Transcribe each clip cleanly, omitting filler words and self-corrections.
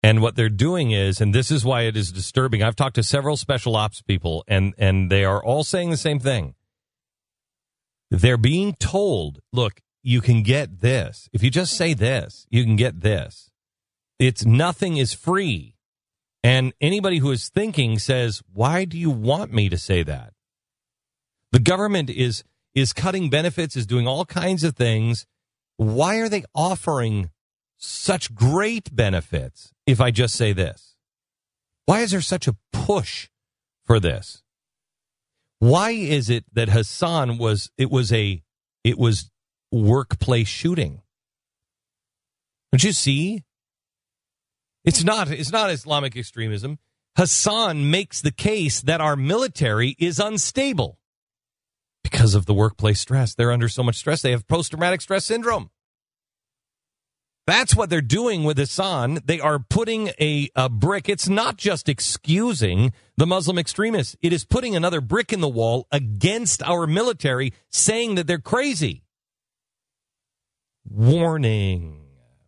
And what they're doing is, and this is why it is disturbing, I've talked to several special ops people, and they are all saying the same thing. They're being told, look, you can get this. If you just say this, you can get this. Nothing is free. And anybody who is thinking says, why do you want me to say that? The government is cutting benefits, is doing all kinds of things. Why are they offering such great benefits if I just say this? Why is there such a push for this? Why is it that Hassan was workplace shooting? Don't you see? It's not Islamic extremism. Hassan makes the case that our military is unstable because of the workplace stress. They're under so much stress. They have post-traumatic stress syndrome. That's what they're doing with Hassan. They are putting a brick. It's not just excusing the Muslim extremists. It is putting another brick in the wall against our military, saying that they're crazy. Warning,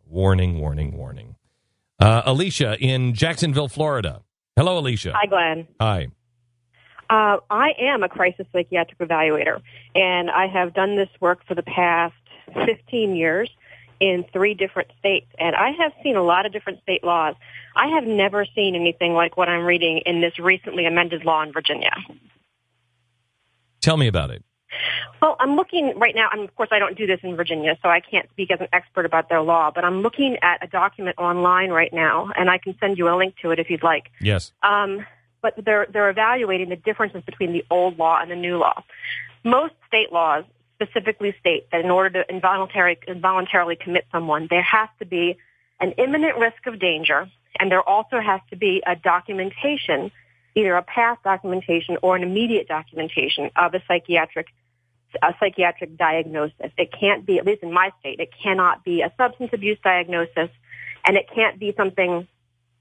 warning, warning, warning. Alicia in Jacksonville, Florida. Hello, Alicia. Hi, Glenn. Hi. I am a crisis psychiatric evaluator, and I have done this work for the past 15 years in 3 different states, and I have seen a lot of different state laws. I have never seen anything like what I'm reading in this recently amended law in Virginia. Tell me about it. Well, I'm looking right now, and of course I don't do this in Virginia, so I can't speak as an expert about their law, but I'm looking at a document online right now, and I can send you a link to it if you'd like. Yes. But they're evaluating the differences between the old law and the new law. Most state laws specifically state that in order to involuntarily commit someone, there has to be an imminent risk of danger, and there also has to be a documentation, either a past documentation or an immediate documentation of a psychiatric diagnosis. It can't be, at least in my state, it cannot be a substance abuse diagnosis, and it can't be something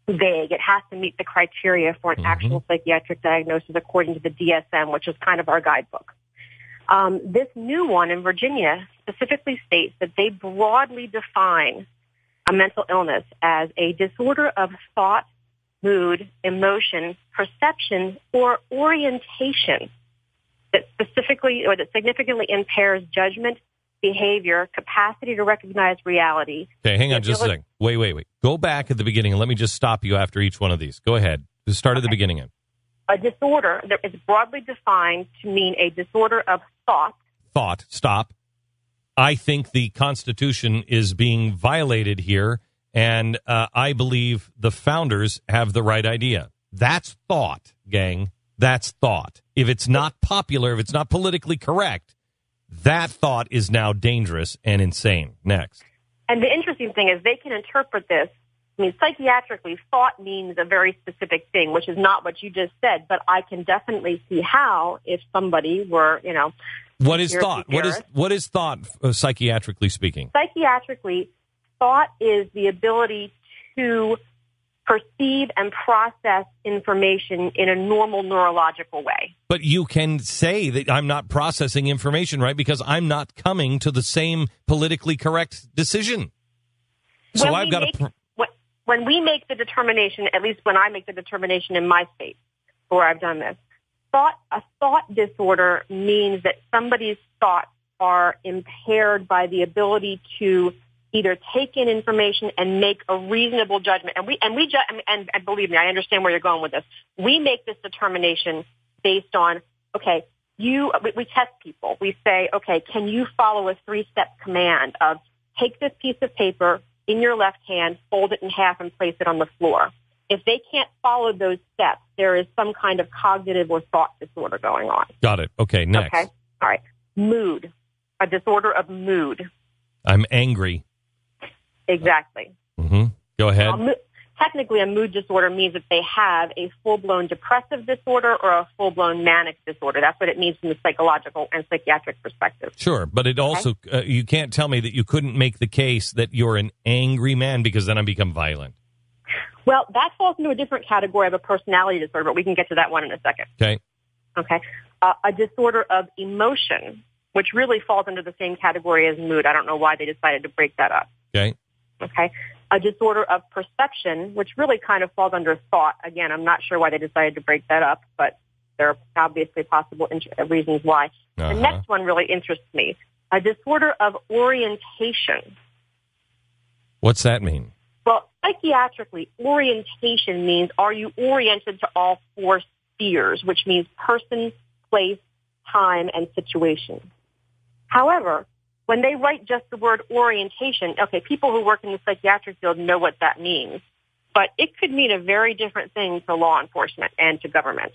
vague. It has to meet the criteria for an actual psychiatric diagnosis according to the DSM, which is kind of our guidebook. This new one in Virginia specifically states that they broadly define a mental illness as a disorder of thought, mood, emotion, perception, or orientation that specifically or that significantly impairs judgment, behavior, capacity to recognize reality. Okay, hang on just a second. Wait. Go back at the beginning and let me just stop you after each one of these. Go ahead. Just start at the beginning. A disorder that is broadly defined to mean a disorder of thought. Thought. Stop. I think the Constitution is being violated here, and I believe the founders have the right idea. That's thought, gang. That's thought. If it's not popular, if it's not politically correct, that thought is now dangerous and insane. Next. And the interesting thing is they can interpret this. I mean, psychiatrically, thought means a very specific thing, which is not what you just said, but I can definitely see how if somebody were, What is thought? What is thought, psychiatrically speaking? Psychiatrically, thought is the ability to perceive and process information in a normal neurological way. But you can say that I'm not processing information, right? Because I'm not coming to the same politically correct decision. So I've got to... When we make the determination, at least when I make the determination in my state where I've done this, a thought disorder means that somebody's thoughts are impaired by the ability to either take in information and make a reasonable judgment. And believe me, I understand where you're going with this. We make this determination based on, okay, we test people. We say, okay, can you follow a 3-step command of take this piece of paper in your left hand, fold it in half, and place it on the floor? If they can't follow those steps, there is some kind of cognitive or thought disorder going on. Got it. Okay, next. Okay, all right. Mood, a disorder of mood. I'm angry. Exactly. Go ahead. Technically, a mood disorder means that they have a full-blown depressive disorder or a full-blown manic disorder. That's what it means from the psychological and psychiatric perspective. Sure, but it also, you can't tell me that you couldn't make the case that you're an angry man because then I become violent. Well, that falls into a different category of a personality disorder, but we can get to that one in a second. Okay. A disorder of emotion, which really falls into the same category as mood. I don't know why they decided to break that up. Okay. a disorder of perception, which really kind of falls under thought. Again, I'm not sure why they decided to break that up, but there are obviously possible reasons why. The next one really interests me. A disorder of orientation. What's that mean? Well, psychiatrically, orientation means, are you oriented to all four spheres, which means person, place, time, and situation. However, when they write just the word orientation, okay, people who work in the psychiatric field know what that means, but it could mean a very different thing to law enforcement and to government.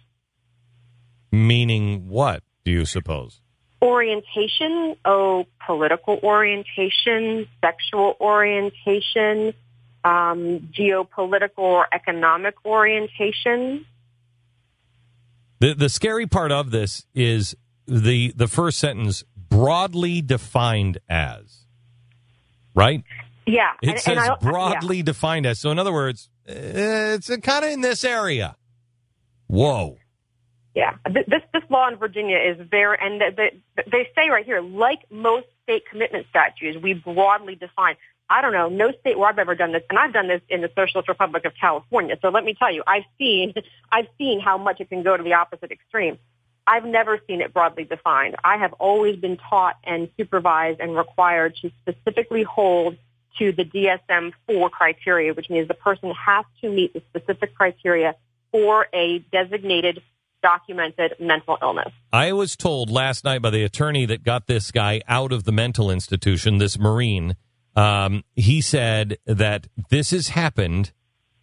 Meaning what, do you suppose? Orientation, political orientation, sexual orientation, geopolitical or economic orientation. The scary part of this is the first sentence, broadly defined as, right? Yeah. It says broadly defined as. So in other words, it's kind of in this area. Whoa. Yeah. This law in Virginia is very, and they say right here, like most state commitment statutes, we broadly define. I don't know, no state where I've ever done this, and I've done this in the Socialist Republic of California. So let me tell you, I've seen how much it can go to the opposite extreme. I've never seen it broadly defined. I have always been taught and supervised and required to specifically hold to the DSM-4 criteria, which means the person has to meet the specific criteria for a designated, documented mental illness. I was told last night by the attorney that got this guy out of the mental institution, this Marine, he said that this has happened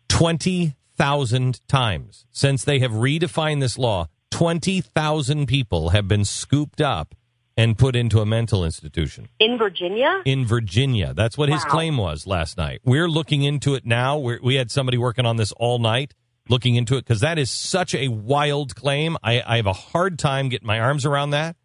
20,000 times since they have redefined this law. 20,000 people have been scooped up and put into a mental institution. In Virginia? In Virginia. That's what his claim was last night. We're looking into it now. We had somebody working on this all night, looking into it, because that is such a wild claim. I have a hard time getting my arms around that,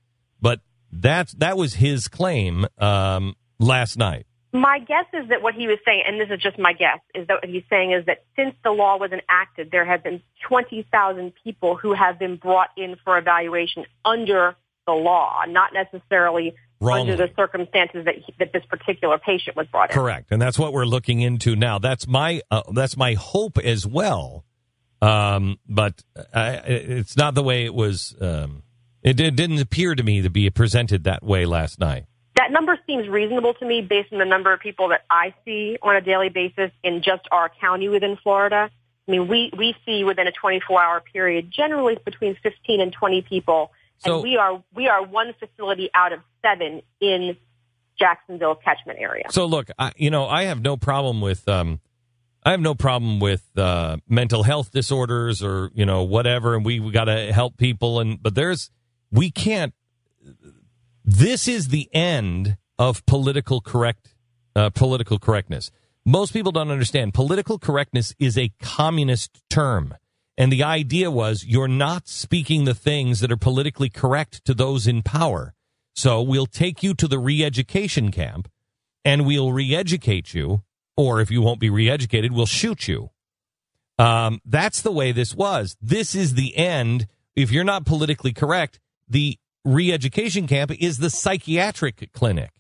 but that was his claim last night. My guess is that what he was saying, and this is just my guess, is that what he's saying is that since the law was enacted, there have been 20,000 people who have been brought in for evaluation under the law, not necessarily wrongly, under the circumstances that this particular patient was brought in. Correct, and that's what we're looking into now. That's my hope as well, but it's not the way it was. It didn't appear to me to be presented that way last night. That number seems reasonable to me based on the number of people that I see on a daily basis in just our county within Florida. I mean, we see within a 24-hour period generally between 15 and 20 people, and we are one facility out of 7 in Jacksonville catchment area. So look, I have no problem with mental health disorders or whatever, and we got to help people, we can't. This is the end of political correctness. Most people don't understand. Political correctness is a communist term. And the idea was you're not speaking the things that are politically correct to those in power. So we'll take you to the re-education camp and we'll re-educate you. Or if you won't be re-educated, we'll shoot you. That's the way this was. This is the end. If you're not politically correct, the re-education camp is the psychiatric clinic.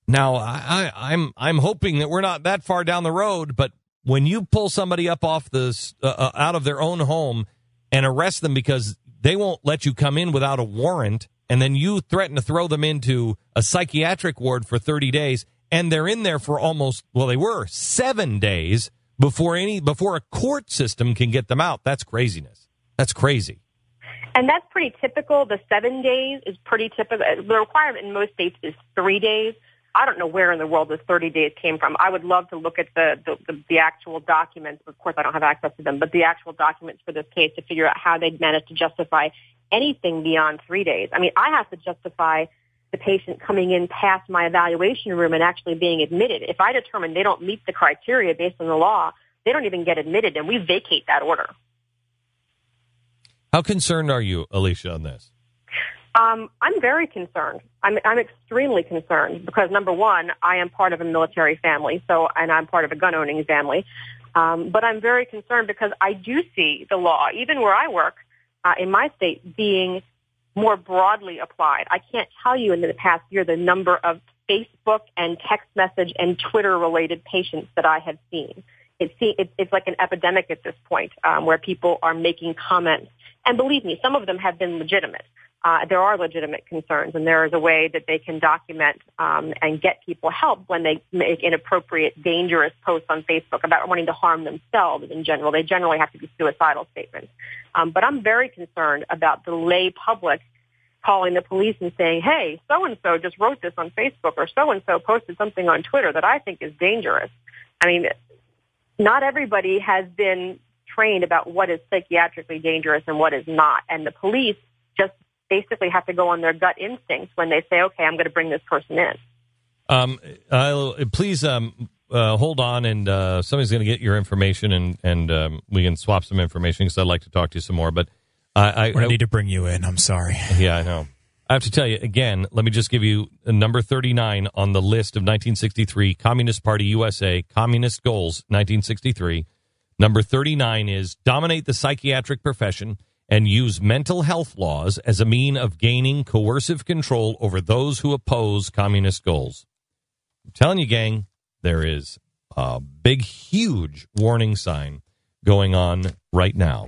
Now, I'm hoping that we're not that far down the road, but when you pull somebody up off out of their own home and arrest them because they won't let you come in without a warrant, and then you threaten to throw them into a psychiatric ward for 30 days, and they're in there for they were 7 days before a court system can get them out. That's craziness. That's crazy. And that's pretty typical. The 7 days is pretty typical. The requirement in most states is 3 days. I don't know where in the world the 30 days came from. I would love to look at the actual documents. Of course, I don't have access to them, but the actual documents for this case to figure out how they'd managed to justify anything beyond 3 days. I mean, I have to justify the patient coming in past my evaluation room and actually being admitted. If I determine they don't meet the criteria based on the law, they don't even get admitted, and we vacate that order. How concerned are you, Alicia, on this? I'm very concerned. I'm extremely concerned because, number one, I am part of a military family, and I'm part of a gun-owning family. But I'm very concerned because I do see the law, even where I work in my state, being more broadly applied. I can't tell you in the past year the number of Facebook and text message and Twitter-related patients that I have seen. It's like an epidemic at this point, where people are making comments. And believe me, some of them have been legitimate. There are legitimate concerns, and there is a way that they can document and get people help when they make inappropriate, dangerous posts on Facebook about wanting to harm themselves in general. They generally have to be suicidal statements. But I'm very concerned about the lay public calling the police and saying, hey, so-and-so just wrote this on Facebook, or so-and-so posted something on Twitter that I think is dangerous. I mean, not everybody has been trained about what is psychiatrically dangerous and what is not. And the police just basically have to go on their gut instincts when they say, okay, I'm going to bring this person in. Please hold on, and somebody's going to get your information, and we can swap some information because I'd like to talk to you some more. But I need to bring you in. I'm sorry. Yeah, I know. I have to tell you, again, let me just give you number 39 on the list of 1963 Communist Party USA Communist Goals, 1963. Number 39 is dominate the psychiatric profession and use mental health laws as a mean of gaining coercive control over those who oppose communist goals. I'm telling you, gang, there is a big, huge warning sign going on right now.